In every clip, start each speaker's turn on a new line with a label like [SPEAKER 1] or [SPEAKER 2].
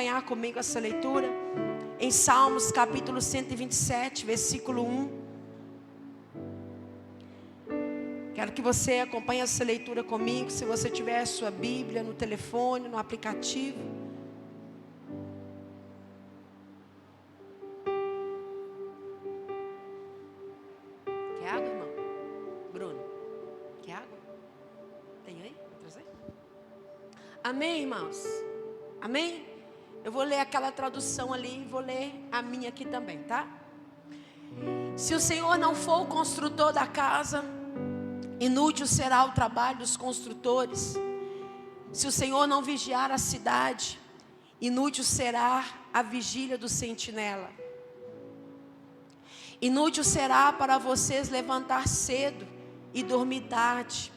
[SPEAKER 1] acompanhar comigo essa leitura? Em Salmos capítulo 127, versículo 1. Quero que você acompanhe essa leitura comigo. Se você tiver a sua Bíblia no telefone, no aplicativo. Quer água, irmão? Bruno, quer água? Tem aí? Vou trazer? Amém, irmãos? Amém? Eu vou ler aquela tradução ali e vou ler a minha aqui também, tá? Se o Senhor não for o construtor da casa, inútil será o trabalho dos construtores. Se o Senhor não vigiar a cidade, inútil será a vigília do sentinela. Inútil será para vocês levantar cedo e dormir tarde,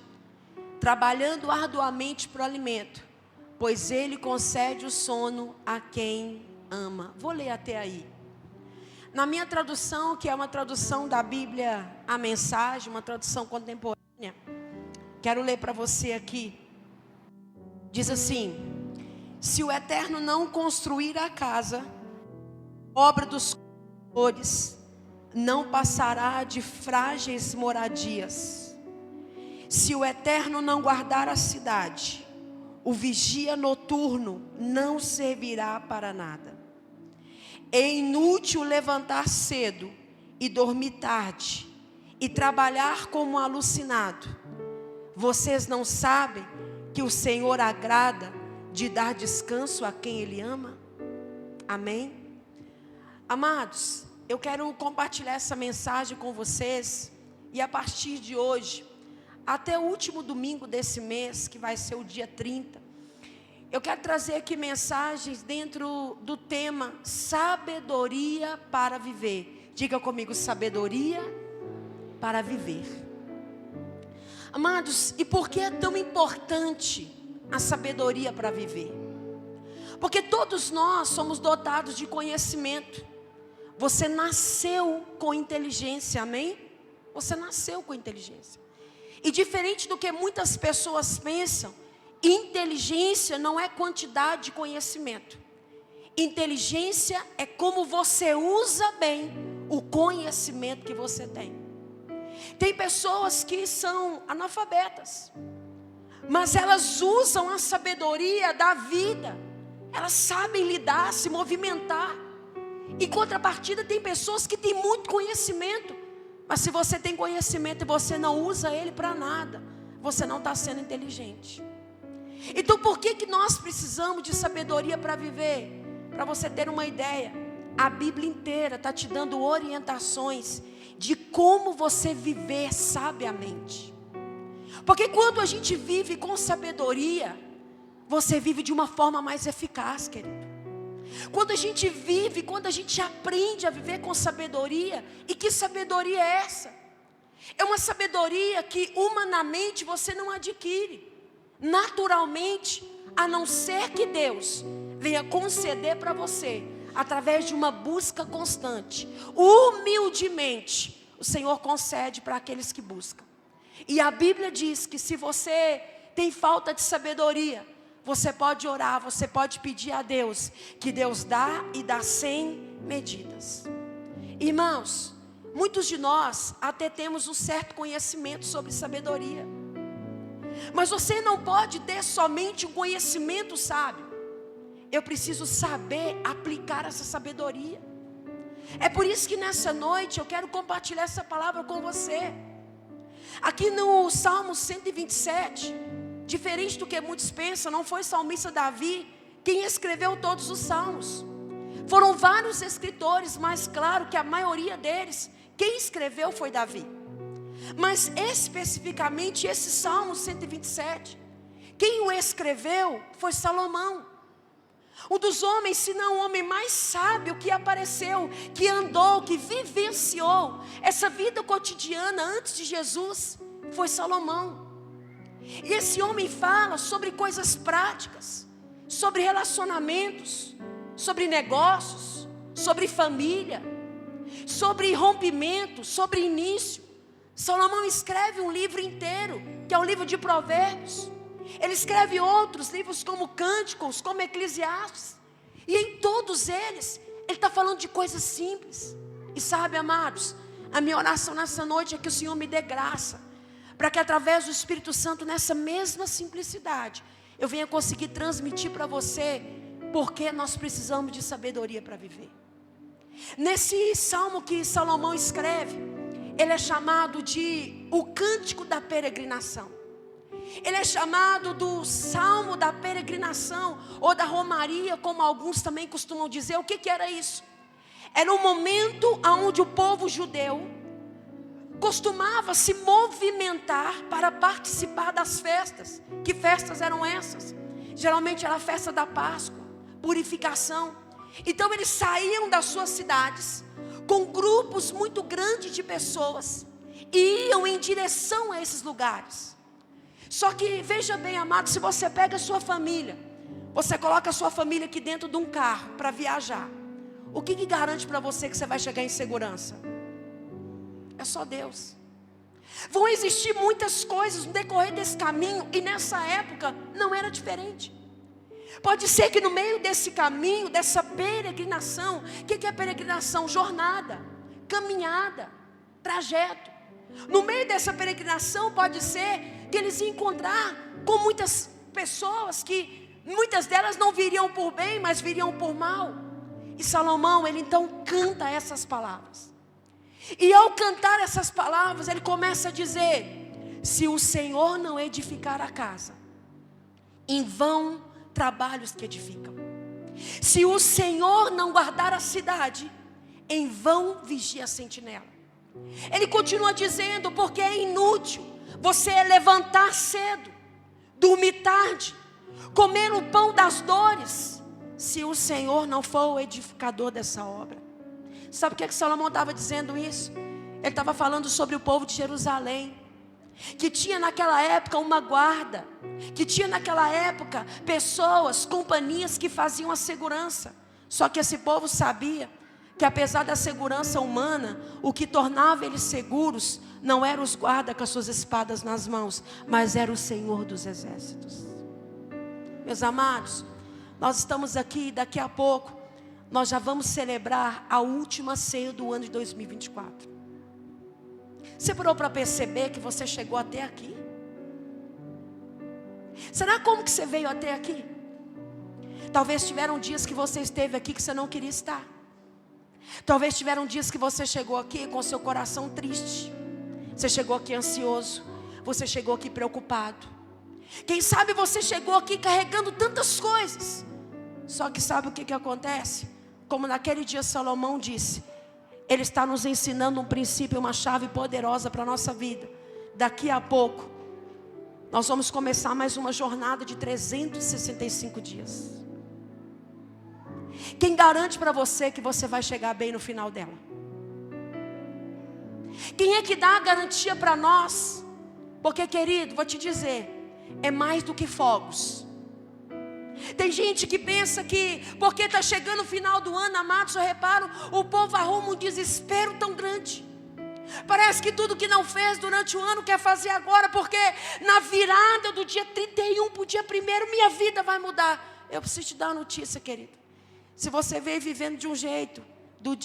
[SPEAKER 1] trabalhando arduamente para o alimento, pois Ele concede o sono a quem ama. Vou ler até aí. Na minha tradução, que é uma tradução da Bíblia, a Mensagem, uma tradução contemporânea, quero ler para você aqui. Diz assim: se o Eterno não construir a casa, obra dos construtores não passará de frágeis moradias. Se o Eterno não guardar a cidade, o vigia noturno não servirá para nada. É inútil levantar cedo e dormir tarde, e trabalhar como um alucinado. Vocês não sabem que o Senhor agrada de dar descanso a quem Ele ama? Amém? Amados, eu quero compartilhar essa mensagem com vocês. E a partir de hoje, até o último domingo desse mês, que vai ser o dia 30, eu quero trazer aqui mensagens dentro do tema sabedoria para viver. Diga comigo, sabedoria para viver. Amados, e por que é tão importante a sabedoria para viver? Porque todos nós somos dotados de conhecimento. Você nasceu com inteligência, amém? Você nasceu com inteligência. E diferente do que muitas pessoas pensam, inteligência não é quantidade de conhecimento. Inteligência é como você usa bem o conhecimento que você tem. Tem pessoas que são analfabetas, mas elas usam a sabedoria da vida. Elas sabem lidar, se movimentar. Em contrapartida, tem pessoas que têm muito conhecimento, mas se você tem conhecimento e você não usa ele para nada, você não está sendo inteligente. Então por que nós precisamos de sabedoria para viver? Para você ter uma ideia, a Bíblia inteira está te dando orientações de como você viver sabiamente. Porque quando a gente vive com sabedoria, você vive de uma forma mais eficaz, querido. Quando a gente vive, quando a gente aprende a viver com sabedoria, e que sabedoria é essa? É uma sabedoria que humanamente você não adquire, naturalmente, a não ser que Deus venha conceder para você, através de uma busca constante, humildemente, o Senhor concede para aqueles que buscam. E a Bíblia diz que se você tem falta de sabedoria, você pode orar, você pode pedir a Deus, que Deus dá e dá sem medidas. Irmãos, muitos de nós até temos um certo conhecimento sobre sabedoria, mas você não pode ter somente um conhecimento sábio. Eu preciso saber aplicar essa sabedoria. É por isso que nessa noite eu quero compartilhar essa palavra com você. Aqui no Salmo 127, diferente do que muitos pensam, não foi salmista Davi quem escreveu todos os salmos. Foram vários escritores, mas claro que a maioria deles, quem escreveu foi Davi. Mas especificamente esse Salmo 127, quem o escreveu foi Salomão. Um dos homens, se não o homem mais sábio que apareceu, que andou, que vivenciou essa vida cotidiana antes de Jesus, foi Salomão. E esse homem fala sobre coisas práticas, sobre relacionamentos, sobre negócios, sobre família, sobre rompimento, sobre início. Salomão escreve um livro inteiro, que é o livro de Provérbios. Ele escreve outros livros como Cânticos, como Eclesiastes. E em todos eles, ele está falando de coisas simples. E sabe, amados, a minha oração nessa noite é que o Senhor me dê graça, para que através do Espírito Santo, nessa mesma simplicidade, eu venha conseguir transmitir para você, porque nós precisamos de sabedoria para viver. Nesse salmo que Salomão escreve, ele é chamado de o cântico da peregrinação. Ele é chamado do salmo da peregrinação, ou da romaria, como alguns também costumam dizer. O que era isso? Era um momento onde o povo judeu costumava se movimentar para participar das festas. Que festas eram essas? Geralmente era a festa da Páscoa, purificação. Então eles saíam das suas cidades com grupos muito grandes de pessoas e iam em direção a esses lugares. Só que veja bem, amado, se você pega a sua família, você coloca a sua família aqui dentro de um carro para viajar, o que garante para você que você vai chegar em segurança? É só Deus. Vão existir muitas coisas no decorrer desse caminho, e nessa época não era diferente. Pode ser que no meio desse caminho, dessa peregrinação, o que é peregrinação? Jornada, caminhada, trajeto. No meio dessa peregrinação pode ser que eles iam encontrar com muitas pessoas que muitas delas não viriam por bem, mas viriam por mal. E Salomão, ele então canta essas palavras. E ao cantar essas palavras, ele começa a dizer: se o Senhor não edificar a casa, em vão trabalhos que edificam. Se o Senhor não guardar a cidade, em vão vigia a sentinela. Ele continua dizendo: porque é inútil você levantar cedo, dormir tarde, comer o pão das dores, se o Senhor não for o edificador dessa obra. Sabe por que Salomão estava dizendo isso? Ele estava falando sobre o povo de Jerusalém, que tinha naquela época uma guarda, que tinha naquela época pessoas, companhias que faziam a segurança. Só que esse povo sabia que apesar da segurança humana, o que tornava eles seguros não era os guardas com as suas espadas nas mãos, mas era o Senhor dos exércitos. Meus amados, nós estamos aqui e daqui a pouco nós já vamos celebrar a última ceia do ano de 2024. Você parou para perceber que você chegou até aqui? Será como que você veio até aqui? Talvez tiveram dias que você esteve aqui que você não queria estar. Talvez tiveram dias que você chegou aqui com seu coração triste. Você chegou aqui ansioso. Você chegou aqui preocupado. Quem sabe você chegou aqui carregando tantas coisas. Só que sabe o que acontece? Como naquele dia Salomão disse, ele está nos ensinando um princípio, uma chave poderosa para a nossa vida. Daqui a pouco nós vamos começar mais uma jornada de 365 dias. Quem garante para você que você vai chegar bem no final dela? Quem é que dá a garantia para nós? Porque, querido, vou te dizer, é mais do que fogos. Tem gente que pensa que porque está chegando o final do ano, amados, eu reparo, o povo arruma um desespero tão grande. Parece que tudo que não fez durante o ano quer fazer agora, porque na virada do dia 31 para o dia 1º, minha vida vai mudar. Eu preciso te dar uma notícia, querido. Se você veio vivendo de um jeito,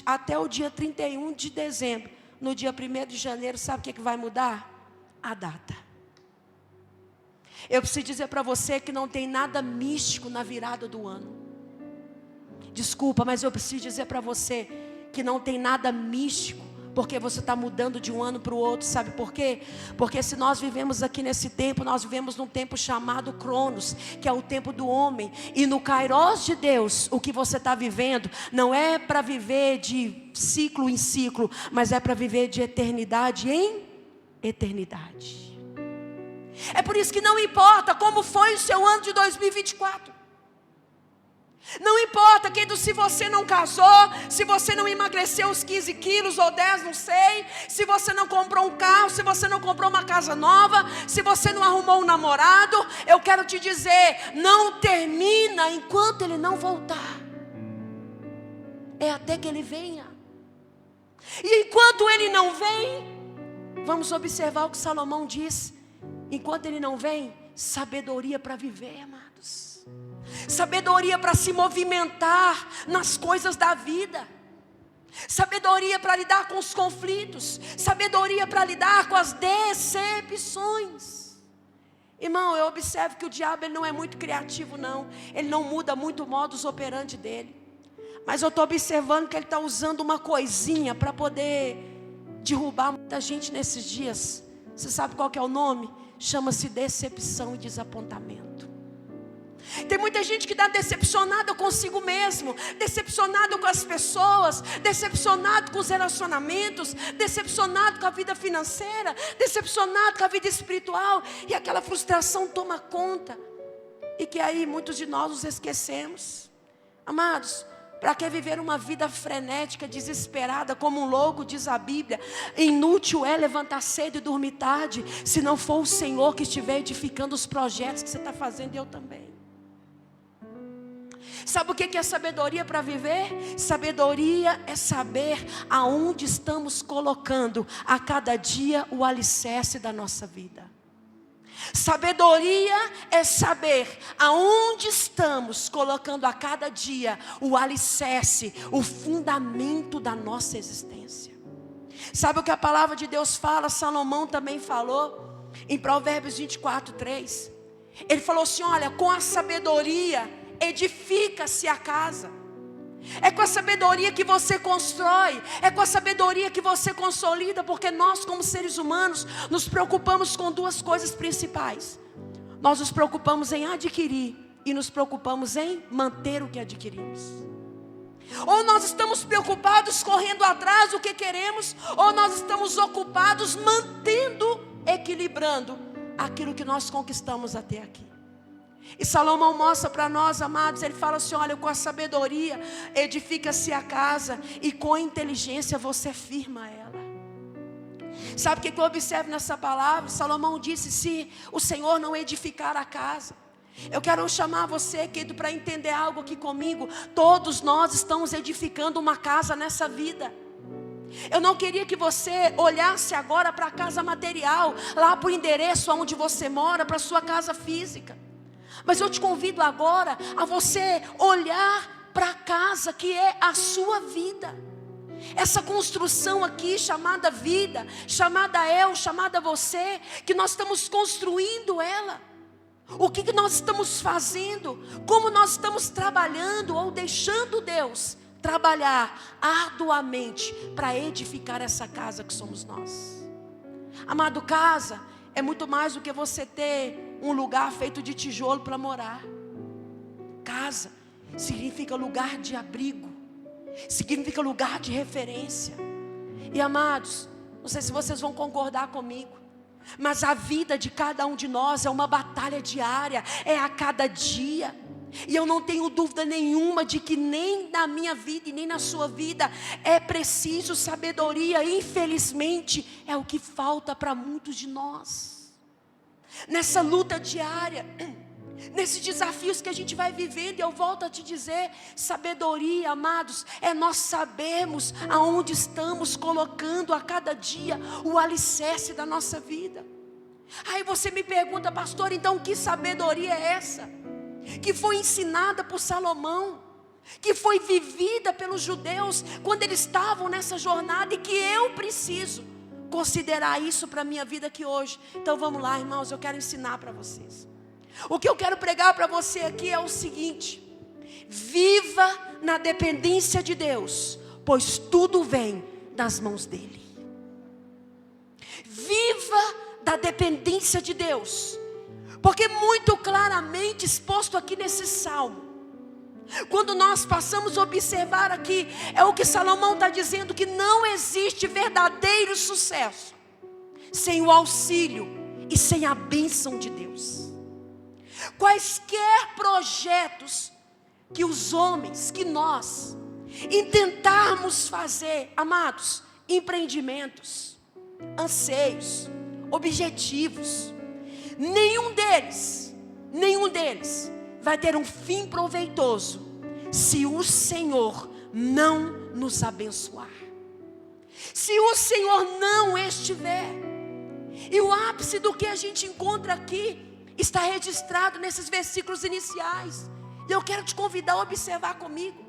[SPEAKER 1] até o dia 31 de dezembro, no dia 1º de janeiro, sabe o que vai mudar? A data. Eu preciso dizer para você que não tem nada místico na virada do ano. Desculpa, mas eu preciso dizer para você que não tem nada místico, porque você está mudando de um ano para o outro. Sabe por quê? Porque se nós vivemos aqui nesse tempo, nós vivemos num tempo chamado Cronos, que é o tempo do homem. E no Kairos de Deus, o que você está vivendo não é para viver de ciclo em ciclo, mas é para viver de eternidade em eternidade. É por isso que não importa como foi o seu ano de 2024. Não importa, querido, se você não casou, se você não emagreceu os 15 quilos ou 10, não sei. Se você não comprou um carro, se você não comprou uma casa nova, se você não arrumou um namorado. Eu quero te dizer, não termina enquanto ele não voltar. É até que ele venha. E enquanto ele não vem, vamos observar o que Salomão diz. Enquanto ele não vem, sabedoria para viver, amados. sabedoria para se movimentar nas coisas da vida, sabedoria para lidar com os conflitos, sabedoria para lidar com as decepções. Irmão, eu observo que o diabo ele não é muito criativo não, ele não muda muito o modus operandi dele, mas eu estou observando que ele está usando uma coisinha para poder derrubar muita gente nesses dias. Você sabe qual que é o nome? Chama-se decepção e desapontamento. Tem muita gente que está decepcionada consigo mesmo, decepcionado com as pessoas, decepcionado com os relacionamentos, decepcionado com a vida financeira, decepcionado com a vida espiritual, e aquela frustração toma conta, e que aí muitos de nós nos esquecemos. Amados, para que viver uma vida frenética, desesperada, como um louco, diz a Bíblia? Inútil é levantar cedo e dormir tarde, se não for o Senhor que estiver edificando os projetos que você está fazendo, e eu também. Sabe o que é sabedoria para viver? Sabedoria é saber aonde estamos colocando a cada dia o alicerce da nossa vida. Sabedoria é saber aonde estamos colocando a cada dia o alicerce, o fundamento da nossa existência. Sabe o que a palavra de Deus fala? Salomão também falou em Provérbios 24:3. Ele falou assim: olha, com a sabedoria edifica-se a casa. É com a sabedoria que você constrói, é com a sabedoria que você consolida, porque nós como seres humanos nos preocupamos com duas coisas principais. Nós nos preocupamos em adquirir e nos preocupamos em manter o que adquirimos. Ou nós estamos preocupados correndo atrás do que queremos, ou nós estamos ocupados mantendo, equilibrando aquilo que nós conquistamos até aqui. E Salomão mostra para nós, amados, ele fala assim: olha, com a sabedoria edifica-se a casa, e com a inteligência você firma ela. Sabe o que eu observo nessa palavra? Salomão disse: se o Senhor não edificar a casa. Eu quero chamar você, querido, para entender algo aqui comigo. Todos nós estamos edificando uma casa nessa vida. Eu não queria que você olhasse agora para a casa material, lá para o endereço onde você mora, para a sua casa física. Mas eu te convido agora a você olhar para a casa que é a sua vida. Essa construção aqui chamada vida, chamada eu, chamada você, que nós estamos construindo ela. O que nós estamos fazendo? Como nós estamos trabalhando ou deixando Deus trabalhar arduamente para edificar essa casa que somos nós? Amado, casa é muito mais do que você ter um lugar feito de tijolo para morar. Casa significa lugar de abrigo, significa lugar de referência. E amados, não sei se vocês vão concordar comigo, mas a vida de cada um de nós é uma batalha diária, é a cada dia. E eu não tenho dúvida nenhuma de que nem na minha vida e nem na sua vida é preciso sabedoria. Infelizmente é o que falta para muitos de nós. Nessa luta diária, nesses desafios que a gente vai vivendo, eu volto a te dizer, sabedoria, amados, é nós sabermos aonde estamos colocando a cada dia o alicerce da nossa vida. Aí você me pergunta: pastor, então que sabedoria é essa? Que foi ensinada por Salomão, que foi vivida pelos judeus quando eles estavam nessa jornada, e que eu preciso considerar isso para a minha vida aqui hoje. Então vamos lá, irmãos, eu quero ensinar para vocês. O que eu quero pregar para você aqui é o seguinte: viva na dependência de Deus, pois tudo vem das mãos dele. Viva da dependência de Deus, porque muito claramente exposto aqui nesse salmo, quando nós passamos a observar aqui, é o que Salomão está dizendo, que não existe verdadeiro sucesso sem o auxílio e sem a bênção de Deus. Quaisquer projetos que os homens, que nós intentarmos fazer, amados, empreendimentos, anseios, objetivos, nenhum deles vai ter um fim proveitoso se o Senhor não nos abençoar, se o Senhor não estiver. E o ápice do que a gente encontra aqui está registrado nesses versículos iniciais. E eu quero te convidar a observar comigo.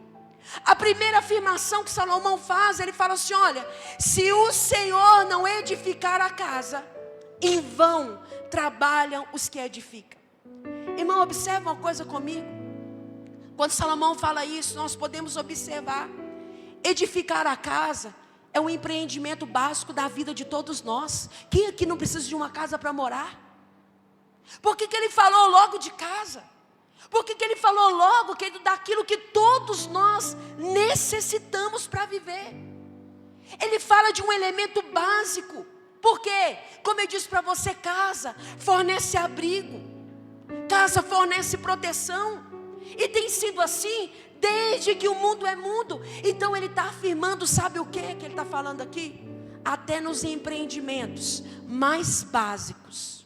[SPEAKER 1] A primeira afirmação que Salomão faz, ele fala assim: olha, se o Senhor não edificar a casa, em vão trabalham os que edificam. Irmão, observa uma coisa comigo. Quando Salomão fala isso, nós podemos observar. Edificar a casa é um empreendimento básico da vida de todos nós. Quem aqui não precisa de uma casa para morar? Por que ele falou logo de casa? Por que ele falou logo daquilo que todos nós necessitamos para viver? Ele fala de um elemento básico. Por quê? Como eu disse para você, casa fornece abrigo, casa fornece proteção. E tem sido assim desde que o mundo é mundo. Então ele está afirmando, sabe o que ele está falando aqui? Até nos empreendimentos mais básicos,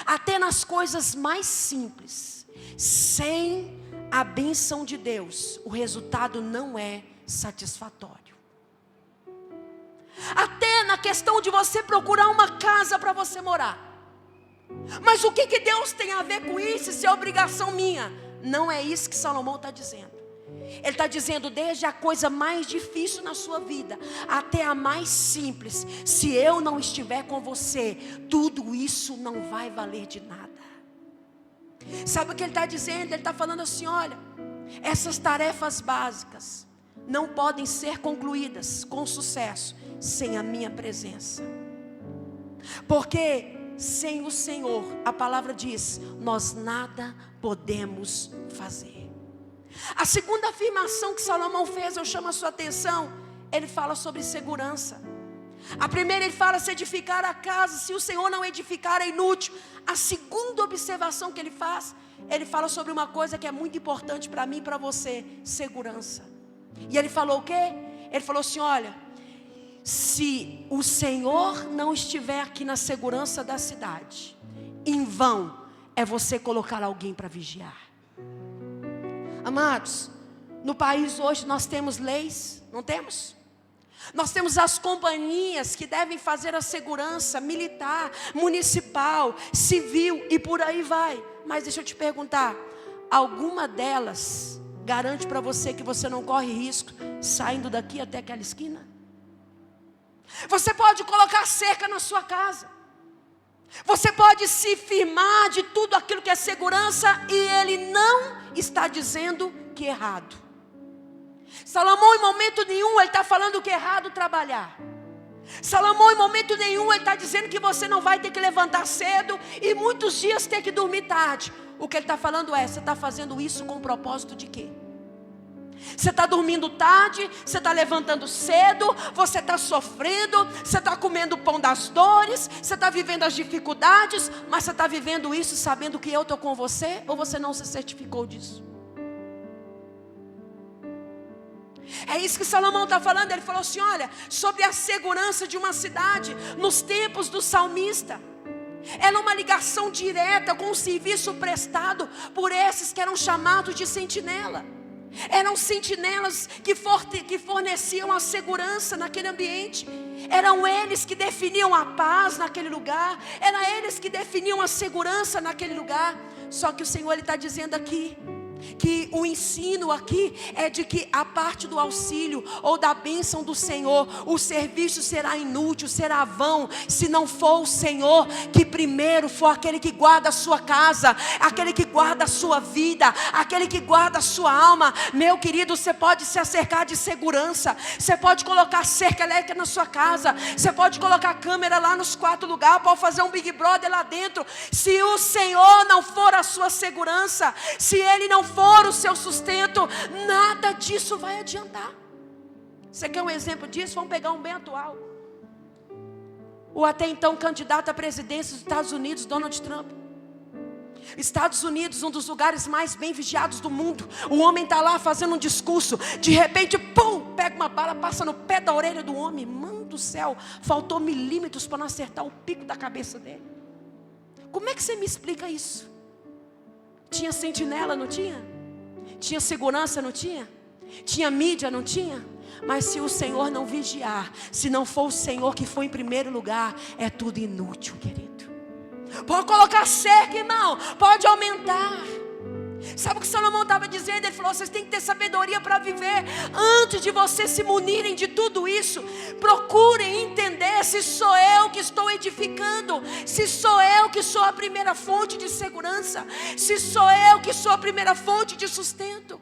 [SPEAKER 1] até nas coisas mais simples, sem a bênção de Deus, o resultado não é satisfatório. Até na questão de você procurar uma casa para você morar. Mas o que Deus tem a ver com isso? Isso é obrigação minha. Não é isso que Salomão está dizendo. Ele está dizendo, desde a coisa mais difícil na sua vida até a mais simples, se eu não estiver com você, tudo isso não vai valer de nada. Sabe o que ele está dizendo? Ele está falando assim: olha, essas tarefas básicas não podem ser concluídas com sucesso sem a minha presença. Porque sem o Senhor, a palavra diz, nós nada podemos fazer. A segunda afirmação que Salomão fez, eu chamo a sua atenção, ele fala sobre segurança. A primeira, ele fala: se edificar a casa, se o Senhor não edificar, é inútil. A segunda observação que ele faz, ele fala sobre uma coisa que é muito importante para mim e para você: segurança. E ele falou o quê? Ele falou assim: olha, se o Senhor não estiver aqui na segurança da cidade, em vão é você colocar alguém para vigiar. Amados, no país hoje nós temos leis, não temos? Nós temos as companhias que devem fazer a segurança militar, municipal, civil e por aí vai. Mas deixa eu te perguntar, alguma delas garante para você que você não corre risco saindo daqui até aquela esquina? Você pode colocar cerca na sua casa. Você pode se firmar de tudo aquilo que é segurança e ele não está dizendo que é errado. Salomão em momento nenhum ele está falando que é errado trabalhar. Salomão em momento nenhum ele está dizendo que você não vai ter que levantar cedo e muitos dias ter que dormir tarde. O que ele está falando é: você está fazendo isso com o propósito de quê? Você está dormindo tarde, você está levantando cedo, você está sofrendo, você está comendo o pão das dores, você está vivendo as dificuldades, mas você está vivendo isso sabendo que eu estou com você, ou você não se certificou disso? É isso que Salomão está falando. Ele falou assim: olha, sobre a segurança de uma cidade, nos tempos do salmista, era uma ligação direta com o serviço prestado por esses que eram chamados de sentinela. Eram sentinelas que forneciam a segurança naquele ambiente. Eram eles que definiam a paz naquele lugar. Eram eles que definiam a segurança naquele lugar. Só que o Senhor está dizendo aqui que o ensino aqui é de que a parte do auxílio ou da bênção do Senhor, o serviço será inútil, será vão, se não for o Senhor que primeiro for aquele que guarda a sua casa, aquele que guarda a sua vida, aquele que guarda a sua alma. Meu querido, você pode se acercar de segurança, você pode colocar cerca elétrica na sua casa, você pode colocar câmera lá nos 4 lugares, pode fazer um Big Brother lá dentro. Se o Senhor não for a sua segurança, se Ele não for o seu sustento, nada disso vai adiantar. Você quer um exemplo disso? Vamos pegar um bem atual. O até então candidato à presidência dos Estados Unidos, Donald Trump. Estados Unidos, um dos lugares mais bem vigiados do mundo. O homem está lá fazendo um discurso, de repente, pum, pega uma bala, passa no pé da orelha do homem. Mano do céu, faltou milímetros para não acertar o pico da cabeça dele. Como é que você me explica isso? Tinha sentinela, não tinha? Tinha segurança, não tinha? Tinha mídia, não tinha? Mas se o Senhor não vigiar, se não for o Senhor que for em primeiro lugar, é tudo inútil, querido. Pode colocar cerca, irmão, pode aumentar. Sabe o que Salomão estava dizendo? Ele falou: vocês têm que ter sabedoria para viver. Antes de vocês se munirem de tudo isso, procurem entender se sou eu que estou edificando, se sou eu que sou a primeira fonte de segurança, se sou eu que sou a primeira fonte de sustento.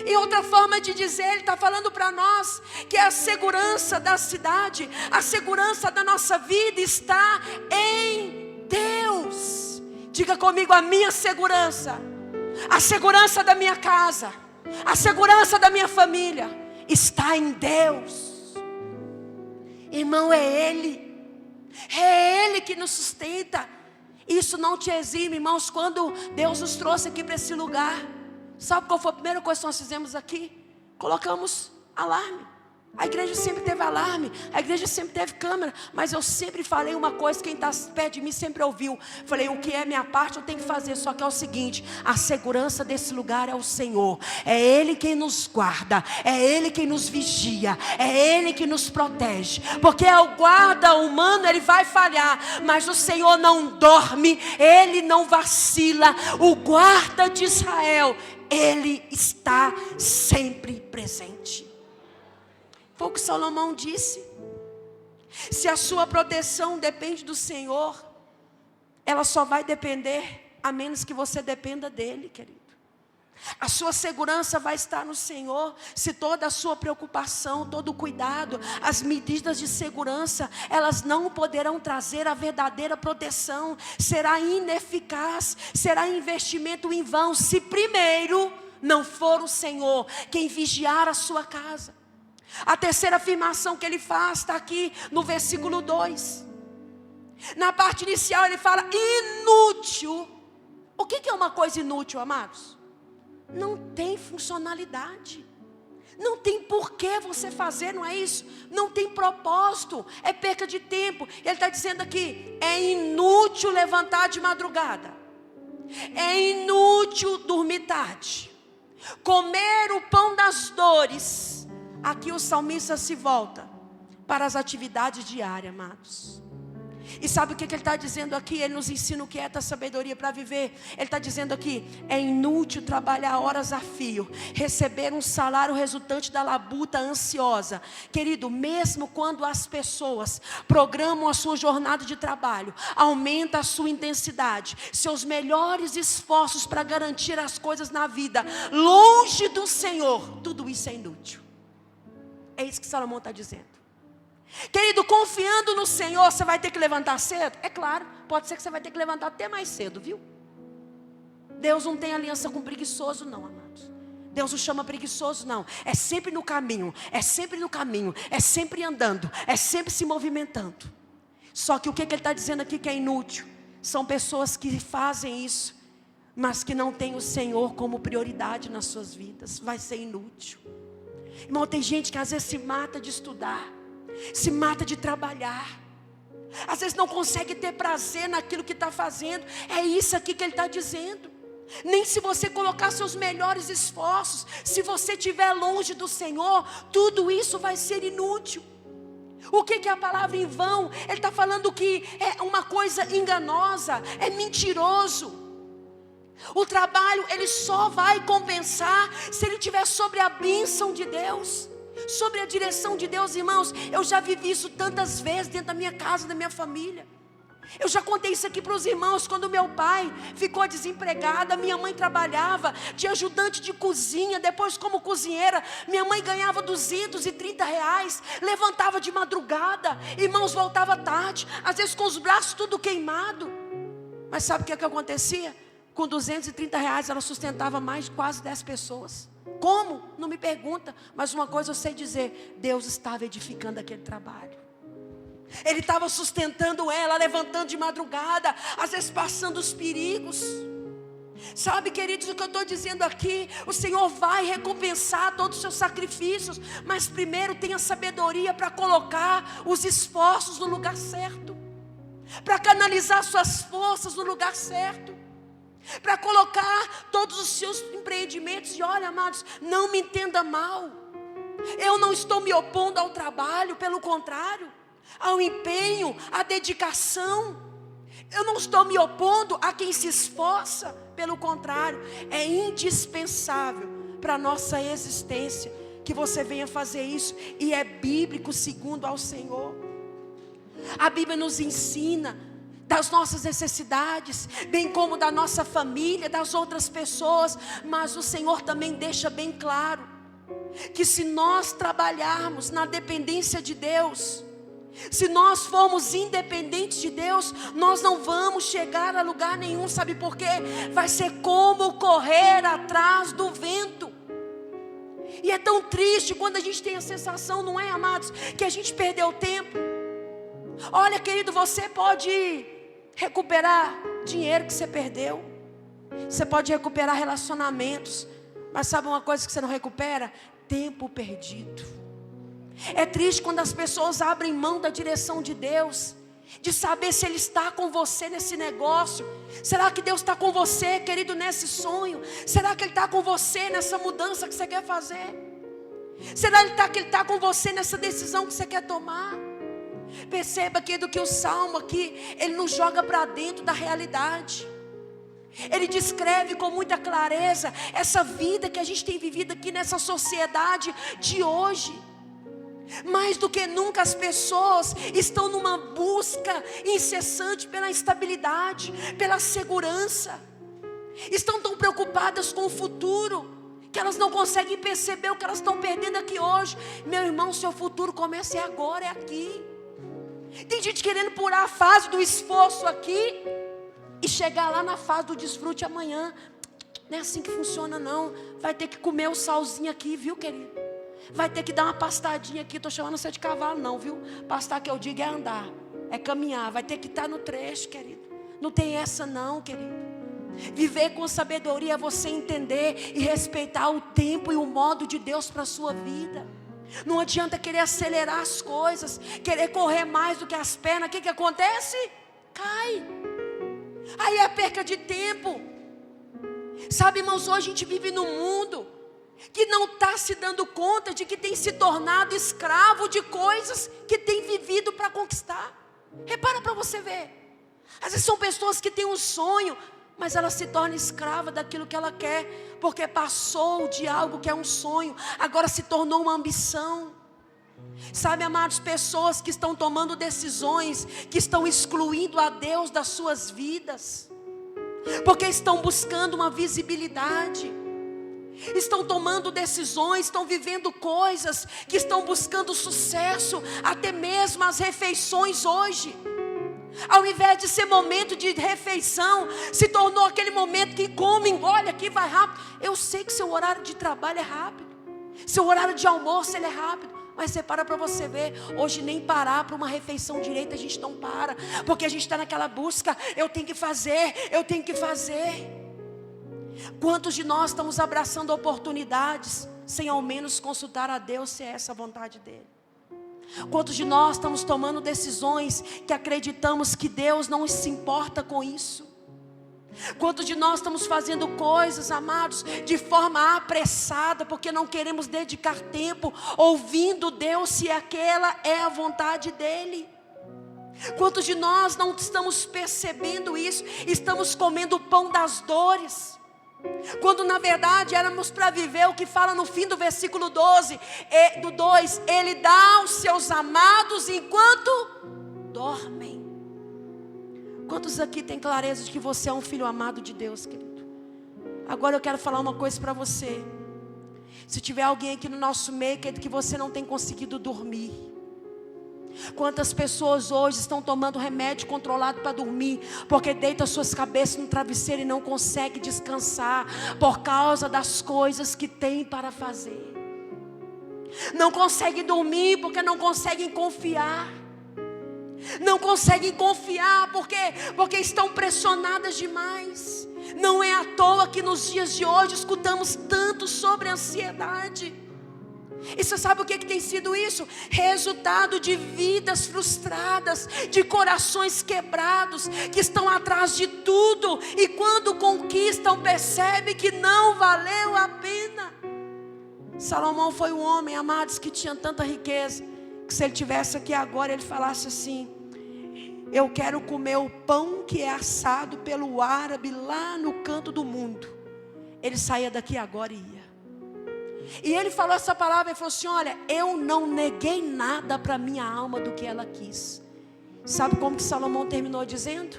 [SPEAKER 1] E outra forma de dizer, ele está falando para nós que a segurança da cidade, a segurança da nossa vida está em Deus. Diga comigo: a minha segurança, a segurança da minha casa, a segurança da minha família está em Deus. Irmão, é Ele que nos sustenta. Isso não te exime, irmãos. Quando Deus nos trouxe aqui para esse lugar, sabe qual foi a primeira coisa que nós fizemos aqui? Colocamos alarme. A igreja sempre teve alarme, a igreja sempre teve câmera, mas eu sempre falei uma coisa, quem está perto de mim sempre ouviu. Falei: o que é minha parte eu tenho que fazer, só que é o seguinte: a segurança desse lugar é o Senhor. É Ele quem nos guarda, é Ele quem nos vigia, é Ele que nos protege. Porque o guarda humano, ele vai falhar, mas o Senhor não dorme, Ele não vacila. O guarda de Israel, Ele está sempre presente. Foi o que Salomão disse. Se a sua proteção depende do Senhor, ela só vai depender a menos que você dependa dEle, querido. A sua segurança vai estar no Senhor se toda a sua preocupação, todo o cuidado, as medidas de segurança, elas não poderão trazer a verdadeira proteção. Será ineficaz, será investimento em vão, se primeiro não for o Senhor quem vigiar a sua casa. A terceira afirmação que ele faz está aqui no versículo 2. Na parte inicial ele fala inútil. O que é uma coisa inútil, amados? Não tem funcionalidade, não tem porquê você fazer, não é isso? Não tem propósito, é perca de tempo. Ele está dizendo aqui: é inútil levantar de madrugada, é inútil dormir tarde, comer o pão das dores. Aqui o salmista se volta para as atividades diárias, amados. E sabe o que ele está dizendo aqui? Ele nos ensina o que é essa sabedoria para viver. Ele está dizendo aqui: é inútil trabalhar horas a fio, receber um salário resultante da labuta ansiosa. Querido, mesmo quando as pessoas programam a sua jornada de trabalho, aumenta a sua intensidade, seus melhores esforços para garantir as coisas na vida, longe do Senhor, tudo isso é inútil. É isso que Salomão está dizendo. Querido, confiando no Senhor, você vai ter que levantar cedo? É claro, pode ser que você vai ter que levantar até mais cedo, viu? Deus não tem aliança com preguiçoso não, amados. Deus não chama preguiçoso não. É sempre no caminho, é sempre no caminho, é sempre andando, é sempre se movimentando. Só que o que ele está dizendo aqui que é inútil? São pessoas que fazem isso, mas que não têm o Senhor como prioridade nas suas vidas. Vai ser inútil. Irmão, tem gente que às vezes se mata de estudar, se mata de trabalhar, às vezes não consegue ter prazer naquilo que está fazendo. É isso aqui que ele está dizendo. Nem se você colocar seus melhores esforços, se você estiver longe do Senhor, tudo isso vai ser inútil. O que é a palavra em vão? Ele está falando que é uma coisa enganosa, é mentiroso. O trabalho, ele só vai compensar se ele estiver sobre a bênção de Deus, sobre a direção de Deus. Irmãos, eu já vivi isso tantas vezes dentro da minha casa, da minha família. Eu já contei isso aqui para os irmãos. Quando meu pai ficou desempregado, minha mãe trabalhava de ajudante de cozinha, depois como cozinheira. Minha mãe ganhava R$230, levantava de madrugada, irmãos, voltava tarde, às vezes com os braços tudo queimado. Mas sabe o que acontecia? Com R$230 ela sustentava mais de quase 10 pessoas. Como? Não me pergunta. Mas uma coisa eu sei dizer: Deus estava edificando aquele trabalho. Ele estava sustentando ela, levantando de madrugada, às vezes passando os perigos. Sabe, queridos, o que eu estou dizendo aqui? O Senhor vai recompensar todos os seus sacrifícios, mas primeiro tenha sabedoria para colocar os esforços no lugar certo, para canalizar suas forças no lugar certo, para colocar todos os seus empreendimentos. E olha, amados, não me entenda mal, eu não estou me opondo ao trabalho, pelo contrário, ao empenho, à dedicação. Eu não estou me opondo a quem se esforça. Pelo contrário, é indispensável para a nossa existência que você venha fazer isso. E é bíblico segundo ao Senhor. A Bíblia nos ensina das nossas necessidades, bem como da nossa família, das outras pessoas. Mas o Senhor também deixa bem claro que se nós trabalharmos na dependência de Deus, se nós formos independentes de Deus, nós não vamos chegar a lugar nenhum. Sabe por quê? Vai ser como correr atrás do vento. E é tão triste quando a gente tem a sensação, não é, amados, que a gente perdeu tempo. Olha, querido, você pode recuperar dinheiro que você perdeu, você pode recuperar relacionamentos, mas sabe uma coisa que você não recupera? Tempo perdido. É triste quando as pessoas abrem mão da direção de Deus, de saber se Ele está com você nesse negócio. Será que Deus está com você, querido, nesse sonho? Será que Ele está com você nessa mudança que você quer fazer? Será que Ele está com você nessa decisão que você quer tomar? Perceba, querido, que o Salmo aqui, ele nos joga para dentro da realidade. Ele descreve com muita clareza essa vida que a gente tem vivido aqui nessa sociedade de hoje. Mais do que nunca as pessoas estão numa busca incessante pela estabilidade, pela segurança. Estão tão preocupadas com o futuro que elas não conseguem perceber o que elas estão perdendo aqui hoje. Meu irmão, seu futuro começa agora, é aqui. Tem gente querendo pular a fase do esforço aqui e chegar lá na fase do desfrute amanhã. Não é assim que funciona não. Vai ter que comer o salzinho aqui, viu, querido? Vai ter que dar uma pastadinha aqui. Estou chamando você de cavalo não, viu? Pastar que eu digo é andar, é caminhar. Vai ter que estar no trecho, querido. Não tem essa não, querido. Viver com sabedoria é você entender e respeitar o tempo e o modo de Deus para a sua vida. Não adianta querer acelerar as coisas, querer correr mais do que as pernas. O que acontece? Cai. Aí é perca de tempo. Sabe, irmãos, hoje a gente vive num mundo que não está se dando conta de que tem se tornado escravo de coisas que tem vivido para conquistar. Repara para você ver. Às vezes são pessoas que têm um sonho, mas ela se torna escrava daquilo que ela quer, porque passou de algo que é um sonho, agora se tornou uma ambição. Sabe, amados, pessoas que estão tomando decisões, que estão excluindo a Deus das suas vidas, porque estão buscando uma visibilidade, estão tomando decisões, estão vivendo coisas, que estão buscando sucesso, até mesmo as refeições hoje. Ao invés de ser momento de refeição, se tornou aquele momento que comem, olha aqui vai rápido. Eu sei que seu horário de trabalho é rápido, seu horário de almoço ele é rápido, mas você para você ver, hoje nem parar para uma refeição direita a gente não para, porque a gente está naquela busca, eu tenho que fazer. Quantos de nós estamos abraçando oportunidades, sem ao menos consultar a Deus se é essa a vontade dEle? Quantos de nós estamos tomando decisões que acreditamos que Deus não se importa com isso? Quantos de nós estamos fazendo coisas, amados, de forma apressada, porque não queremos dedicar tempo ouvindo Deus se aquela é a vontade dEle? Quantos de nós não estamos percebendo isso? Estamos comendo o pão das dores, quando na verdade éramos para viver o que fala no fim do versículo 12, do 2, Ele dá aos seus amados enquanto dormem. Quantos aqui têm clareza de que você é um filho amado de Deus, querido? Agora eu quero falar uma coisa para você. Se tiver alguém aqui no nosso meio, querido, que você não tem conseguido dormir. Quantas pessoas hoje estão tomando remédio controlado para dormir, porque deita suas cabeças no travesseiro e não consegue descansar, por causa das coisas que tem para fazer. Não conseguem dormir porque não conseguem confiar. Não conseguem confiar porque estão pressionadas demais. Não é à toa que nos dias de hoje escutamos tanto sobre ansiedade. E você sabe o que tem sido isso? Resultado de vidas frustradas, de corações quebrados, que estão atrás de tudo, e quando conquistam percebem que não valeu a pena. Salomão foi um homem, amados, que tinha tanta riqueza, que se ele tivesse aqui agora ele falasse assim: eu quero comer o pão que é assado pelo árabe lá no canto do mundo. Ele saía daqui agora e ia. E ele falou essa palavra e falou assim: olha, eu não neguei nada para minha alma do que ela quis. Sabe como que Salomão terminou dizendo?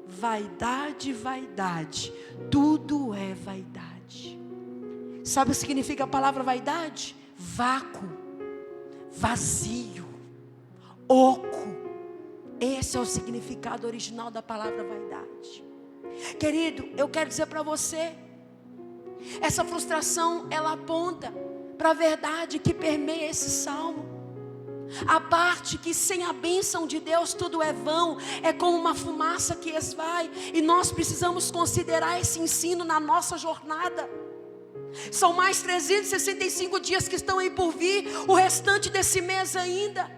[SPEAKER 1] Vaidade, vaidade, tudo é vaidade. Sabe o que significa a palavra vaidade? Vácuo, vazio, oco. Esse é o significado original da palavra vaidade. Querido, eu quero dizer para você, essa frustração, ela aponta para a verdade que permeia esse salmo. A parte que sem a bênção de Deus tudo é vão, é como uma fumaça que esvai. E nós precisamos considerar esse ensino na nossa jornada. São mais 365 dias que estão aí por vir, o restante desse mês ainda.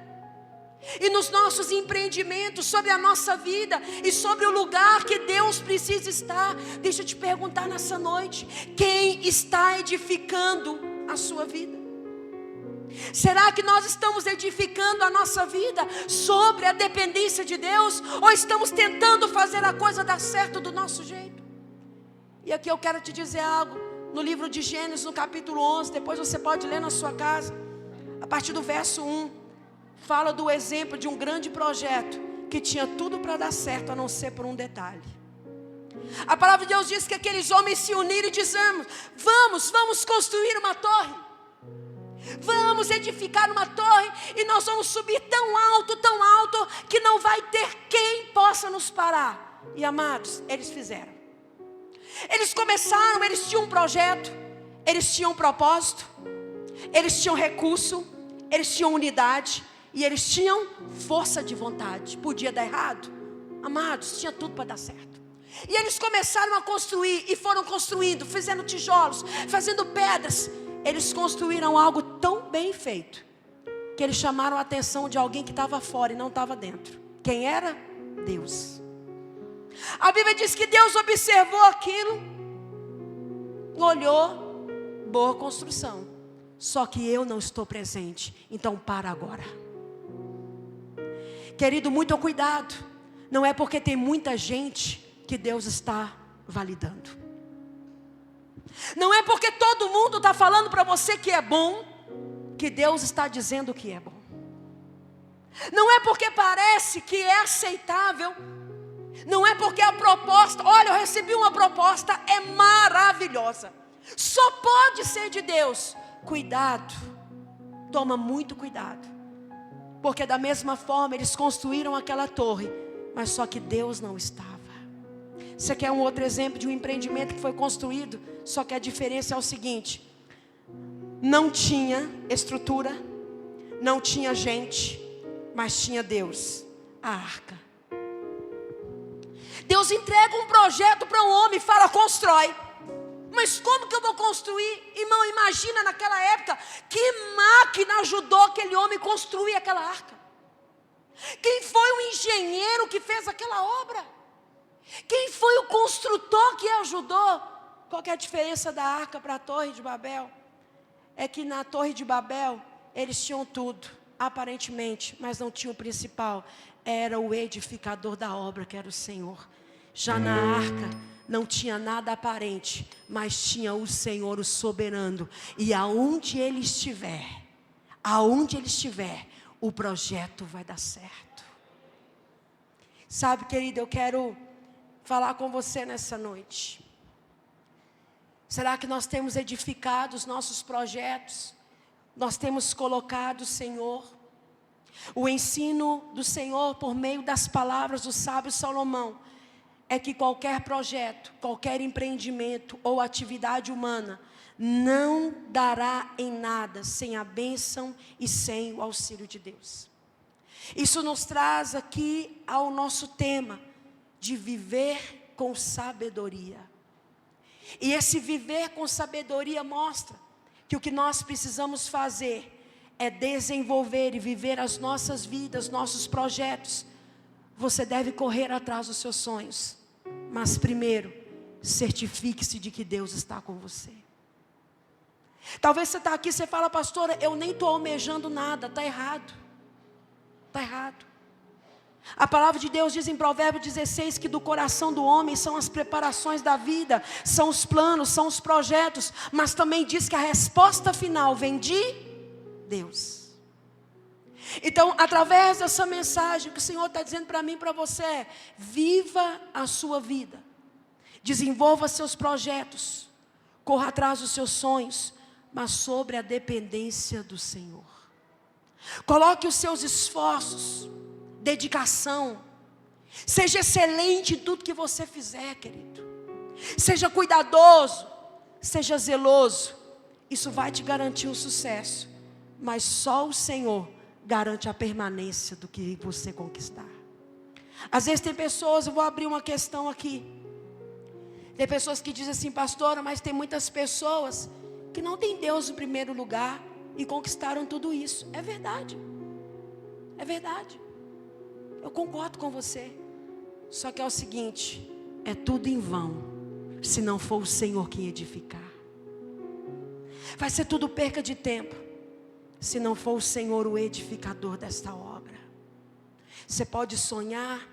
[SPEAKER 1] E nos nossos empreendimentos, sobre a nossa vida e sobre o lugar que Deus precisa estar. Deixa eu te perguntar nessa noite: quem está edificando a sua vida? Será que nós estamos edificando a nossa vida sobre a dependência de Deus? Ou estamos tentando fazer a coisa dar certo do nosso jeito? E aqui eu quero te dizer algo. No livro de Gênesis, no capítulo 11, depois você pode ler na sua casa, a partir do verso 1, fala do exemplo de um grande projeto que tinha tudo para dar certo, a não ser por um detalhe. A palavra de Deus diz que aqueles homens se uniram e disseram: vamos construir uma torre. Vamos edificar uma torre e nós vamos subir tão alto, que não vai ter quem possa nos parar. E amados, eles fizeram. Eles começaram, eles tinham um projeto, eles tinham um propósito, eles tinham recurso, eles tinham unidade e eles tinham força de vontade. Podia dar errado? Amados, tinha tudo para dar certo. E eles começaram a construir e foram construindo, fazendo tijolos, fazendo pedras. Eles construíram algo tão bem feito que eles chamaram a atenção de alguém que estava fora e não estava dentro. Quem era? Deus. A Bíblia diz que Deus observou aquilo, olhou, boa construção, só que eu não estou presente, então para agora. Querido, muito cuidado. Não é porque tem muita gente que Deus está validando. Não é porque todo mundo está falando para você que é bom, que Deus está dizendo que é bom. Não é porque parece que é aceitável. Não é porque a proposta, olha, eu recebi uma proposta, é maravilhosa, só pode ser de Deus. Cuidado, toma muito cuidado. Porque da mesma forma eles construíram aquela torre, mas só que Deus não estava. Você quer um outro exemplo de um empreendimento que foi construído, só que a diferença é o seguinte: não tinha estrutura, não tinha gente, mas tinha Deus, a arca. Deus entrega um projeto para um homem e fala: constrói. Mas como que eu vou construir? Irmão, imagina naquela época, que máquina ajudou aquele homem a construir aquela arca? Quem foi o engenheiro que fez aquela obra? Quem foi o construtor que ajudou? Qual que é a diferença da arca para a Torre de Babel? É que na Torre de Babel, eles tinham tudo, aparentemente, mas não tinham o principal. Era o edificador da obra, que era o Senhor. Já na arca, não tinha nada aparente, mas tinha o Senhor, o soberano. E aonde ele estiver, o projeto vai dar certo. Sabe, querido, eu quero falar com você nessa noite. Será que nós temos edificado os nossos projetos? Nós temos colocado o Senhor? O ensino do Senhor por meio das palavras do sábio Salomão é que qualquer projeto, qualquer empreendimento ou atividade humana não dará em nada sem a bênção e sem o auxílio de Deus. Isso nos traz aqui ao nosso tema de viver com sabedoria. E esse viver com sabedoria mostra que o que nós precisamos fazer é desenvolver e viver as nossas vidas, nossos projetos. Você deve correr atrás dos seus sonhos, mas primeiro, certifique-se de que Deus está com você. Talvez você está aqui e você fala: pastora, eu nem estou almejando nada. Está errado. Está errado. A palavra de Deus diz em Provérbios 16 que do coração do homem são as preparações da vida, são os planos, são os projetos, mas também diz que a resposta final vem de Deus. Então, através dessa mensagem, o que o Senhor está dizendo para mim e para você é: viva a sua vida, desenvolva seus projetos, corra atrás dos seus sonhos, mas sobre a dependência do Senhor. Coloque os seus esforços, dedicação, seja excelente em tudo que você fizer, querido. Seja cuidadoso, seja zeloso. Isso vai te garantir um sucesso, mas só o Senhor garante a permanência do que você conquistar. Às vezes tem pessoas, eu vou abrir uma questão aqui. Tem pessoas que dizem assim: pastora, mas tem muitas pessoas que não têm Deus em primeiro lugar e conquistaram tudo isso. É verdade. É verdade. Eu concordo com você. Só que é o seguinte: é tudo em vão, se não for o Senhor quem edificar. Vai ser tudo perca de tempo, se não for o Senhor o edificador desta obra. Você pode sonhar,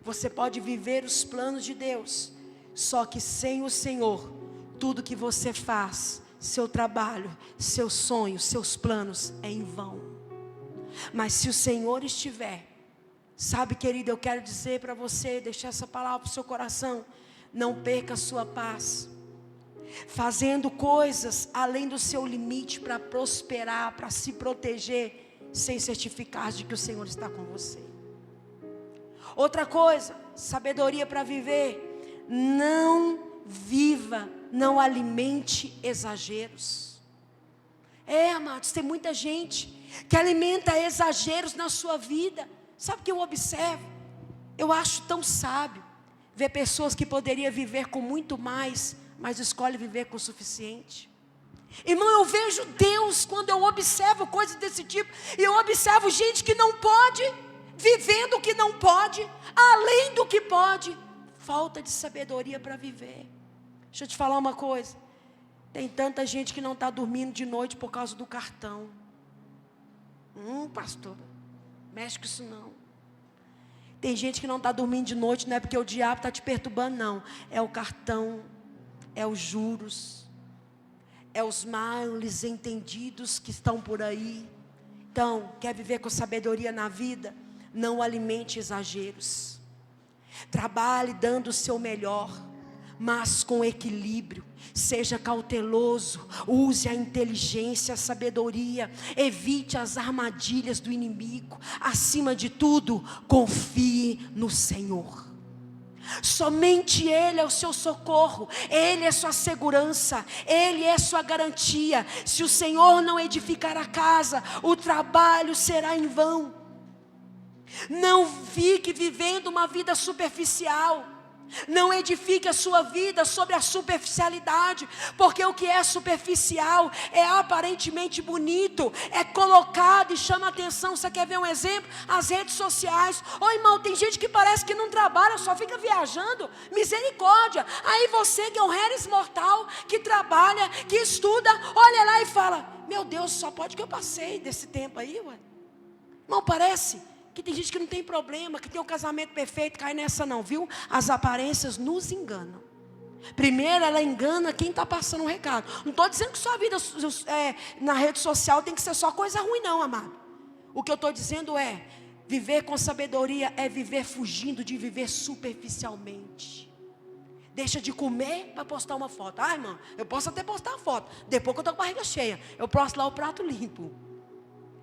[SPEAKER 1] você pode viver os planos de Deus, só que sem o Senhor, tudo que você faz, seu trabalho, seus sonhos, seus planos, é em vão. Mas se o Senhor estiver, sabe, querido, eu quero dizer para você, deixar essa palavra para o seu coração: não perca a sua paz, fazendo coisas além do seu limite para prosperar, para se proteger, sem certificar de que o Senhor está com você. Outra coisa, sabedoria para viver: não viva, não alimente exageros. Amados, tem muita gente que alimenta exageros na sua vida. Sabe o que eu observo? Eu acho tão sábio ver pessoas que poderiam viver com muito mais, mas escolhem viver com o suficiente. Irmão, eu vejo Deus quando eu observo coisas desse tipo. E eu observo gente que não pode, vivendo o que não pode, além do que pode. Falta de sabedoria para viver. Deixa eu te falar uma coisa: tem tanta gente que não está dormindo de noite por causa do cartão. Pastor, mexe com isso não. Tem gente que não está dormindo de noite, não é porque o diabo está te perturbando, não. É o cartão, é os juros, é os males entendidos que estão por aí. Então, quer viver com sabedoria na vida? Não alimente exageros. Trabalhe dando o seu melhor, mas com equilíbrio. Seja cauteloso, use a inteligência, a sabedoria, evite as armadilhas do inimigo. Acima de tudo, confie no Senhor. Somente Ele é o seu socorro, Ele é sua segurança, Ele é sua garantia. Se o Senhor não edificar a casa, o trabalho será em vão. Não fique vivendo uma vida superficial. Não edifique a sua vida sobre a superficialidade, porque o que é superficial é aparentemente bonito, é colocado e chama atenção. Você quer ver um exemplo? As redes sociais. Irmão, tem gente que parece que não trabalha, só fica viajando. Misericórdia. Aí você que é um Harris mortal, que trabalha, que estuda, olha lá e fala: meu Deus, só pode que eu passei desse tempo aí, ué. Irmão, parece que tem gente que não tem problema, que tem um casamento perfeito. Cai nessa não, viu? As aparências nos enganam. Primeiro, ela engana quem está passando um recado. Não estou dizendo que sua vida na rede social tem que ser só coisa ruim não, amado. O que eu estou dizendo é: viver com sabedoria é viver fugindo de viver superficialmente. Deixa de comer para postar uma foto. Irmão, eu posso até postar uma foto, depois que eu estou com a barriga cheia, eu posto lá o prato limpo.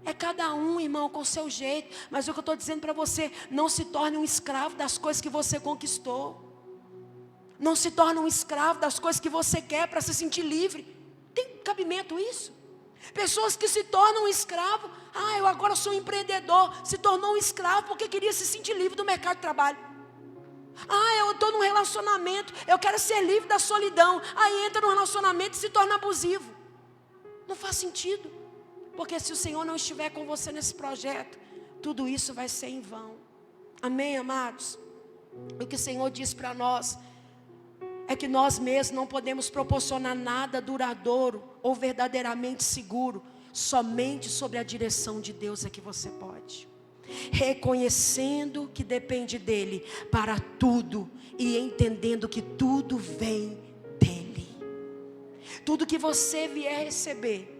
[SPEAKER 1] É cada um, irmão, com o seu jeito. Mas o que eu estou dizendo para você: não se torne um escravo das coisas que você conquistou. Não se torne um escravo das coisas que você quer para se sentir livre. Tem cabimento isso? Pessoas que se tornam um escravo. Eu agora sou um empreendedor. Se tornou um escravo porque queria se sentir livre do mercado de trabalho. Eu estou num relacionamento, eu quero ser livre da solidão. Aí entra num relacionamento e se torna abusivo. Não faz sentido. Porque se o Senhor não estiver com você nesse projeto, tudo isso vai ser em vão. Amém, amados? O que o Senhor diz para nós é que nós mesmos não podemos proporcionar nada duradouro ou verdadeiramente seguro. Somente sobre a direção de Deus é que você pode. reconhecendo que depende dele para tudo e entendendo que tudo vem dele. Tudo que você vier receber,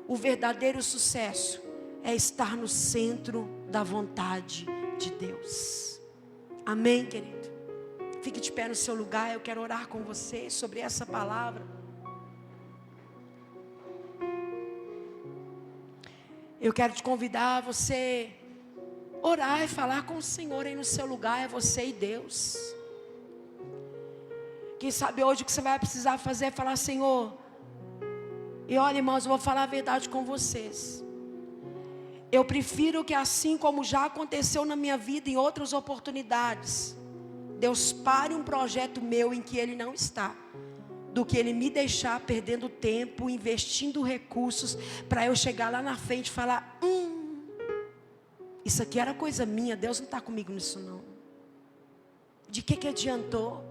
[SPEAKER 1] o verdadeiro sucesso é estar no centro da vontade de Deus. Amém, querido? Fique de pé no seu lugar, eu quero orar com você sobre essa palavra. Eu quero te convidar a você orar e falar com o Senhor aí no seu lugar, é você e Deus. Quem sabe hoje o que você vai precisar fazer é falar: Senhor, e olha, irmãos, eu vou falar a verdade com vocês. Eu prefiro que, assim como já aconteceu na minha vida em outras oportunidades, Deus pare um projeto meu em que Ele não está, do que Ele me deixar perdendo tempo, investindo recursos, para eu chegar lá na frente e falar: isso aqui era coisa minha, Deus não está comigo nisso não. De que adiantou?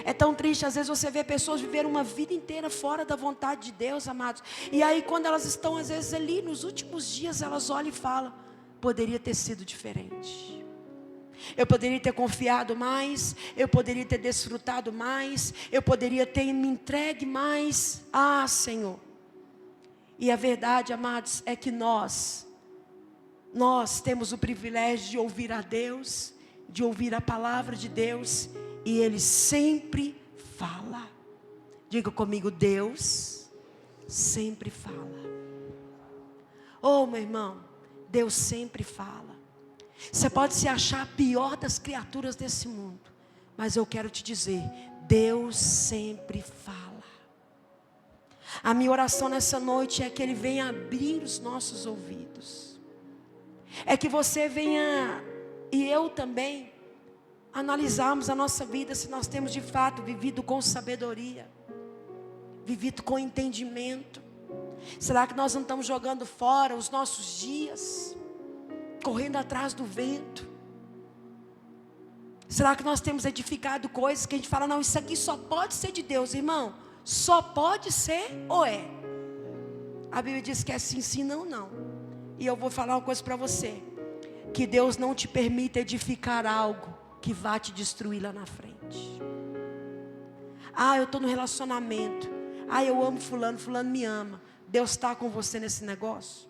[SPEAKER 1] É tão triste, às vezes você vê pessoas viver uma vida inteira fora da vontade de Deus, amados. E aí quando elas estão às vezes ali nos últimos dias, elas olham e falam: poderia ter sido diferente. Eu poderia ter confiado mais, eu poderia ter desfrutado mais, eu poderia ter me entregue mais. Ah, Senhor. E a verdade, amados, é que nós temos o privilégio de ouvir a Deus, de ouvir a palavra de Deus, e Ele sempre fala. Diga comigo: Deus sempre fala. Oh, meu irmão, Deus sempre fala. Você pode se achar a pior das criaturas desse mundo, mas eu quero te dizer: Deus sempre fala. A minha oração nessa noite é que Ele venha abrir os nossos ouvidos. É que você venha, e eu também, analisarmos a nossa vida, se nós temos de fato vivido com sabedoria, vivido com entendimento. Será que nós não estamos jogando fora os nossos dias, correndo atrás do vento? Será que nós temos edificado coisas que a gente fala: não, isso aqui só pode ser de Deus? Irmão, só pode ser ou é? A Bíblia diz que é sim, sim, não, não. E eu vou falar uma coisa para você: que Deus não te permita edificar algo que vá te destruir lá na frente. Ah, eu estou no relacionamento. Ah, eu amo fulano, fulano me ama. Deus está com você nesse negócio?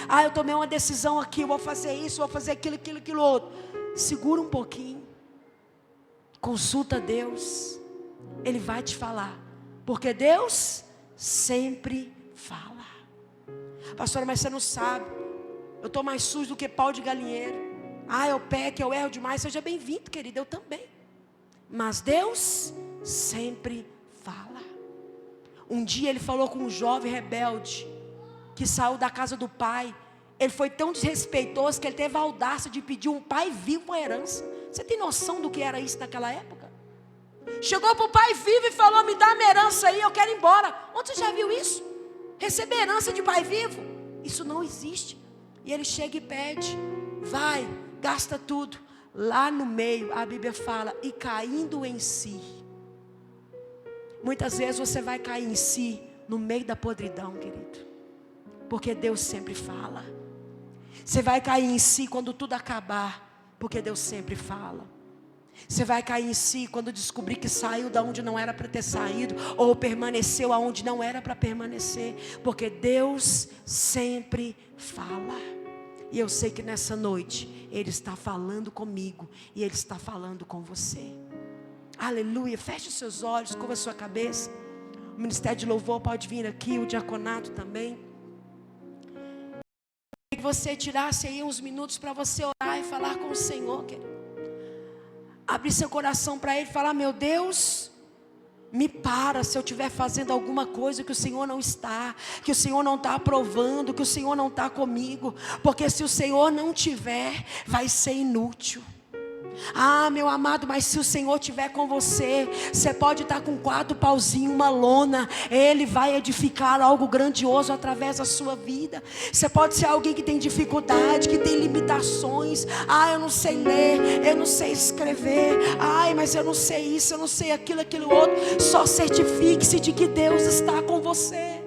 [SPEAKER 1] Ah, eu tomei uma decisão aqui, eu vou fazer isso, vou fazer aquilo outro. Segura um pouquinho. Consulta Deus. Ele vai te falar. Porque Deus sempre fala. Pastora, mas você não sabe. Eu estou mais sujo do que pau de galinheiro. Ah, eu peco, eu erro demais. Seja bem-vindo, querido, eu também. Mas Deus sempre fala. Um dia Ele falou com um jovem rebelde que saiu da casa do pai. Ele foi tão desrespeitoso que ele teve a audácia de pedir um pai vivo uma herança. Você tem noção do que era isso naquela época? Chegou para o pai vivo e falou: me dá minha herança aí, eu quero ir embora. Onde você já viu isso? Receber herança de pai vivo? Isso não existe. E ele chega e pede: vai, gasta tudo. Lá no meio a Bíblia fala: e caindo em si. Muitas vezes você vai cair em si no meio da podridão, querido, porque Deus sempre fala. Você vai cair em si quando tudo acabar, porque Deus sempre fala. Você vai cair em si quando descobrir que saiu da onde não era para ter saído, ou permaneceu aonde não era para permanecer, porque Deus sempre fala. E eu sei que nessa noite Ele está falando comigo, e Ele está falando com você. Aleluia. Feche os seus olhos, curva a sua cabeça. O ministério de louvor pode vir aqui, o diaconato também. Que você tirasse aí uns minutos para você orar e falar com o Senhor, querido. Abrir seu coração para Ele e falar: meu Deus, me para se eu estiver fazendo alguma coisa que o Senhor não está, que o Senhor não está aprovando, que o Senhor não está comigo. Porque se o Senhor não tiver, vai ser inútil. Ah, meu amado, mas se o Senhor estiver com você, você pode estar com 4 pauzinhos, uma lona, Ele vai edificar algo grandioso através da sua vida. Você pode ser alguém que tem dificuldade, que tem limitações. Ah, eu não sei ler, eu não sei escrever. Ai, mas eu não sei isso, eu não sei aquilo outro. Só certifique-se de que Deus está com você.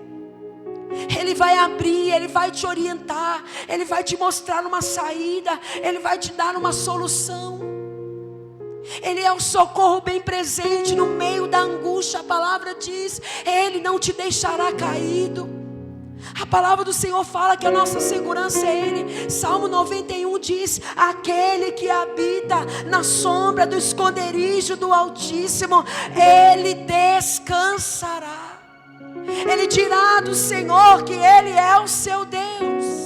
[SPEAKER 1] Ele vai abrir, Ele vai te orientar, Ele vai te mostrar uma saída, Ele vai te dar uma solução. Ele é o socorro bem presente no meio da angústia. A palavra diz: Ele não te deixará caído. A palavra do Senhor fala que a nossa segurança é Ele. Salmo 91 diz: aquele que habita na sombra do esconderijo do Altíssimo, Ele descansará. Ele dirá do Senhor que Ele é o seu Deus.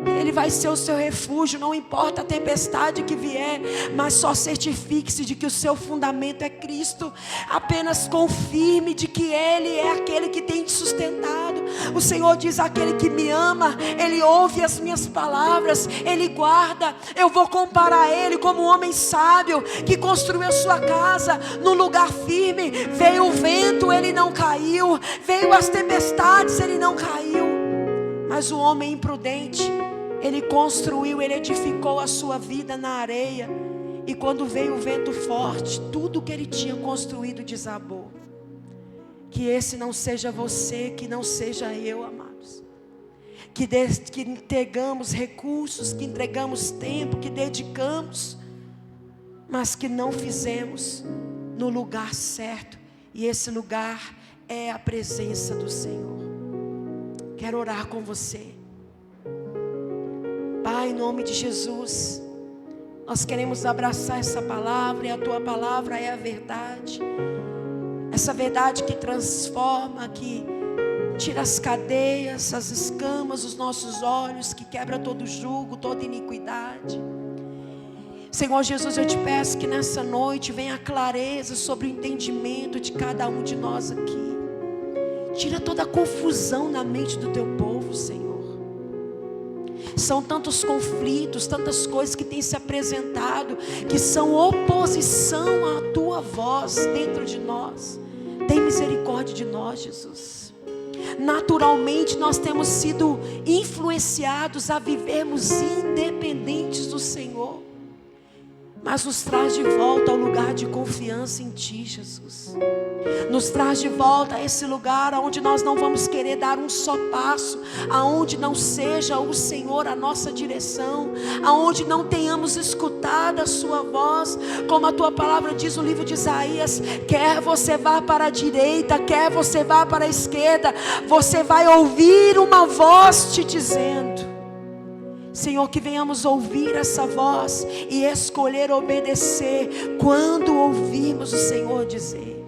[SPEAKER 1] Ele vai ser o seu refúgio, não importa a tempestade que vier, mas só certifique-se de que o seu fundamento é Cristo. Apenas confirme de que Ele é aquele que tem te sustentado. O Senhor diz: aquele que me ama, Ele ouve as minhas palavras, Ele guarda. Eu vou comparar Ele como um homem sábio que construiu a sua casa no lugar firme. Veio o vento, Ele não caiu. Veio as tempestades, Ele não caiu. Mas o homem imprudente, ele construiu, ele edificou a sua vida na areia. E quando veio o vento forte, tudo que ele tinha construído desabou. Que esse não seja você, que não seja eu, amados. Que entregamos recursos, que entregamos tempo, que dedicamos, mas que não fizemos no lugar certo. E esse lugar é a presença do Senhor. Quero orar com você. Pai, em nome de Jesus, nós queremos abraçar essa palavra, e a Tua palavra é a verdade. Essa verdade que transforma, que tira as cadeias, as escamas dos nossos olhos, que quebra todo jugo, toda iniquidade. Senhor Jesus, eu te peço que nessa noite venha a clareza sobre o entendimento de cada um de nós aqui. Tira toda a confusão na mente do Teu povo, Senhor. São tantos conflitos, tantas coisas que têm se apresentado, que são oposição à Tua voz dentro de nós. Tem misericórdia de nós, Jesus. Naturalmente nós temos sido influenciados a vivermos independentes do Senhor. Mas nos traz de volta ao lugar de confiança em Ti, Jesus. Nos traz de volta a esse lugar onde nós não vamos querer dar um só passo, aonde não seja o Senhor a nossa direção, aonde não tenhamos escutado a Sua voz, como a Tua palavra diz no livro de Isaías: quer você vá para a direita, quer você vá para a esquerda, você vai ouvir uma voz te dizendo. Senhor, que venhamos ouvir essa voz e escolher obedecer quando ouvirmos o Senhor dizer.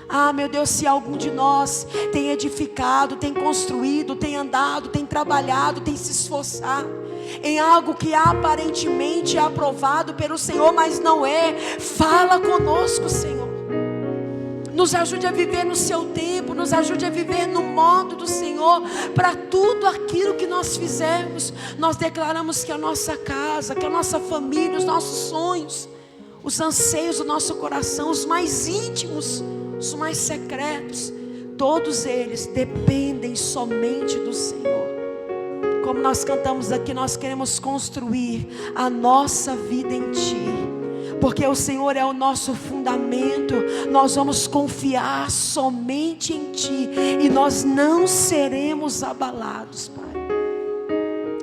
[SPEAKER 1] Ah, meu Deus, se algum de nós tem edificado, tem construído, tem andado, tem trabalhado, tem se esforçado em algo que aparentemente é aprovado pelo Senhor, mas não é, fala conosco, Senhor. Nos ajude a viver no Seu tempo, nos ajude a viver no modo do Senhor. Para tudo aquilo que nós fizermos, nós declaramos que a nossa casa, que a nossa família, os nossos sonhos, os anseios do nosso coração, os mais íntimos, os mais secretos, todos eles dependem somente do Senhor. Como nós cantamos aqui, nós queremos construir a nossa vida em Ti. Porque o Senhor é o nosso fundamento, nós vamos confiar somente em Ti, e nós não seremos abalados, Pai.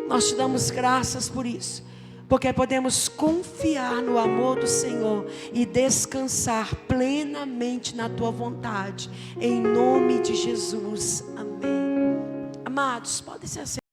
[SPEAKER 1] Nós Te damos graças por isso, porque podemos confiar no amor do Senhor e descansar plenamente na Tua vontade, em nome de Jesus, amém. Amados, podem se assentar.